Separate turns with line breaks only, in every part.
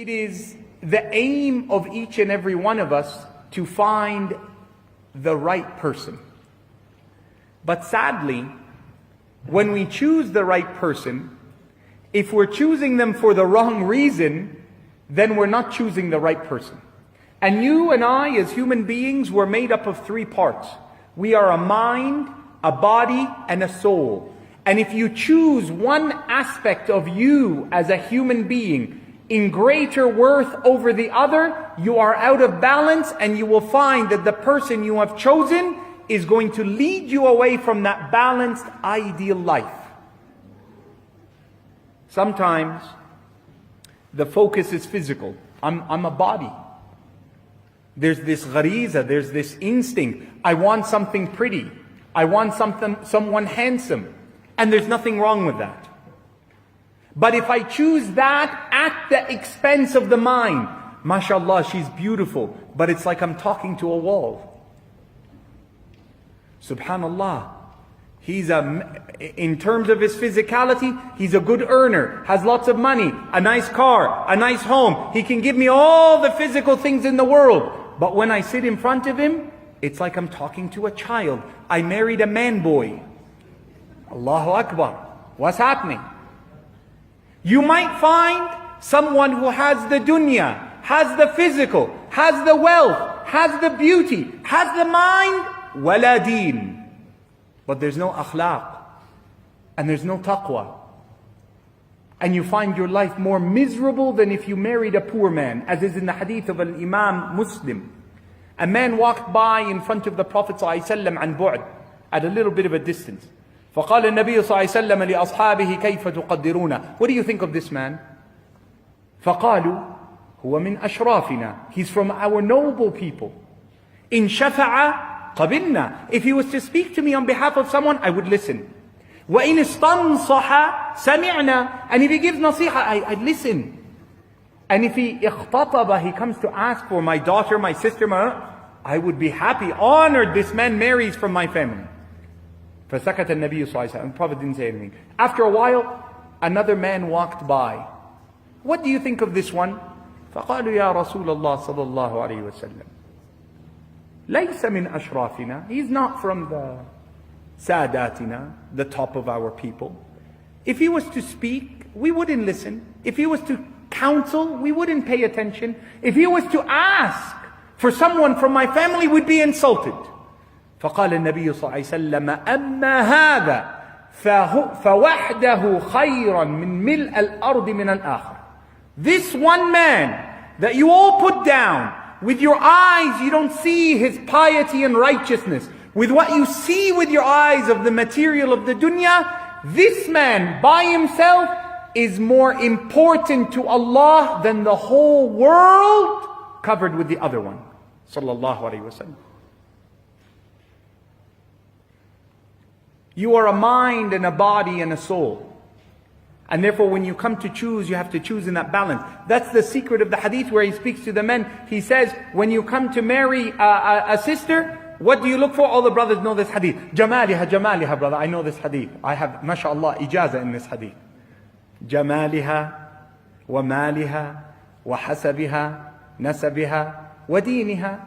It is the aim of each and every one of us to find the right person. But sadly, when we choose the right person, if we're choosing them for the wrong reason, then we're not choosing the right person. And you and I, as human beings, we're made up of three parts. We are a mind, a body, and a soul. And if you choose one aspect of you as a human being in greater worth over the other, you are out of balance, and you will find that the person you have chosen is going to lead you away from that balanced, ideal life. Sometimes the focus is physical. I'm a body. There's this ghariza, there's this instinct. I want something pretty. I want someone handsome. And there's nothing wrong with that. But if I choose that at the expense of the mind, mashallah, she's beautiful, but it's like I'm talking to a wall. Subhanallah. In terms of his physicality, he's a good earner, has lots of money, a nice car, a nice home. He can give me all the physical things in the world. But when I sit in front of him, it's like I'm talking to a child. I married a man boy. Allahu Akbar. What's happening? You might find someone who has the dunya, has the physical, has the wealth, has the beauty, has the mind, wala deen. But there's no akhlaq, and there's no taqwa. And you find your life more miserable than if you married a poor man, as is in the hadith of Imam Muslim. A man walked by in front of the Prophet ﷺ عن بعد, at a little bit of a distance. فقال النبي صلى الله عليه وسلم لأصحابه كيف تقدرونه. What do you think of this man? فقالوا هو من أشرافنا. He's from our noble people. إن شفع قبلنا. If he was to speak to me on behalf of someone, I would listen. وإن استنصح سمعنا. And if he gives nasiha, I'd listen. And if he اختطب, he comes to ask for my daughter, my sister, I would be happy, honored this man marries from my family. فسكت النبي صلى الله عليه وسلم. The Prophet didn't say anything. After a while, another man walked by. What do you think of this one? فقالوا يا رسول الله صلى الله عليه وسلم ليس من أشرافنا. He's not from the ساداتنا, the top of our people. If he was to speak, we wouldn't listen. If he was to counsel, we wouldn't pay attention. If he was to ask for someone from my family, we'd be insulted. فقال النبي صلى الله عليه وسلم أما هذا فوحده خيرا من ملء الأرض من الآخر. This one man that you all put down, with your eyes you don't see his piety and righteousness, with what you see with your eyes of the material of the dunya, this man by himself is more important to Allah than the whole world covered with the other one. Sallallahu Alaihi Wasallam. You are a mind and a body and a soul. And therefore when you come to choose, you have to choose in that balance. That's the secret of the hadith where he speaks to the men. He says, when you come to marry a sister, what do you look for? All the brothers know this hadith. Jamaliha, jamaliha, brother. I know this hadith. I have, mashallah, ijaza in this hadith. Jamaliha, wa maliha, wa hasabiha, nasabiha, wa diniha,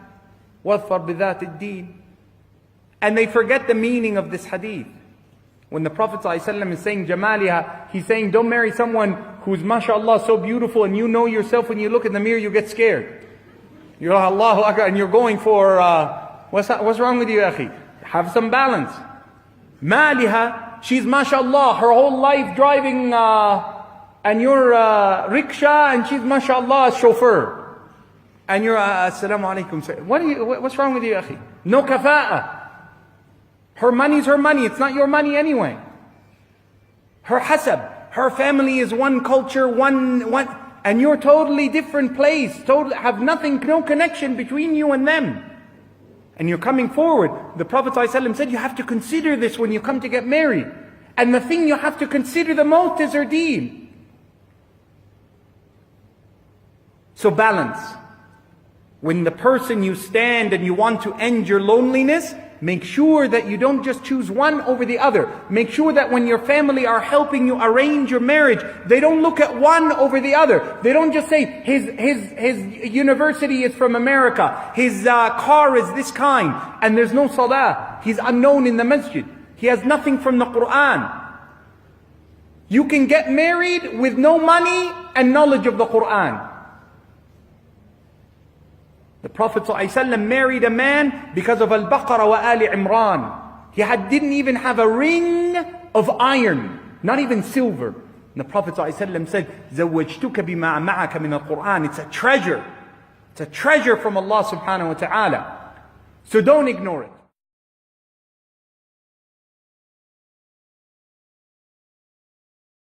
wadfar bidhat ad-din. And they forget the meaning of this hadith. When the Prophet ﷺ is saying jamaliha, he's saying don't marry someone who's mashallah so beautiful, and you know yourself when you look in the mirror you get scared. You're like Allahu Akbar, and you're going for what's wrong with you, akhi? Have some balance. Maliha, she's mashallah her whole life driving and you're rickshaw, and she's mashallah a chauffeur, and you're assalamu alaikum. What's wrong with you, akhi? No kafa'a. Her money's her money, it's not your money anyway. Her hasab, her family is one culture, one, and you're totally different place, totally have nothing, no connection between you and them. And you're coming forward. The Prophet ﷺ said you have to consider this when you come to get married. And the thing you have to consider the most is her deen. So balance. When the person you stand and you want to end your loneliness, make sure that you don't just choose one over the other. Make sure that when your family are helping you arrange your marriage, they don't look at one over the other. They don't just say, his university is from America, his car is this kind, and there's no salah. He's unknown in the masjid. He has nothing from the Quran. You can get married with no money and knowledge of the Quran. The Prophet ﷺ married a man because of Al-Baqarah wa Ali Imran. He didn't even have a ring of iron, not even silver. And the Prophet ﷺ said, زَوَّجْتُكَ بِمَا مَعَكَ مِنَ الْقُرْآنِ. It's a treasure. It's a treasure from Allah subhanahu wa ta'ala. So don't ignore it.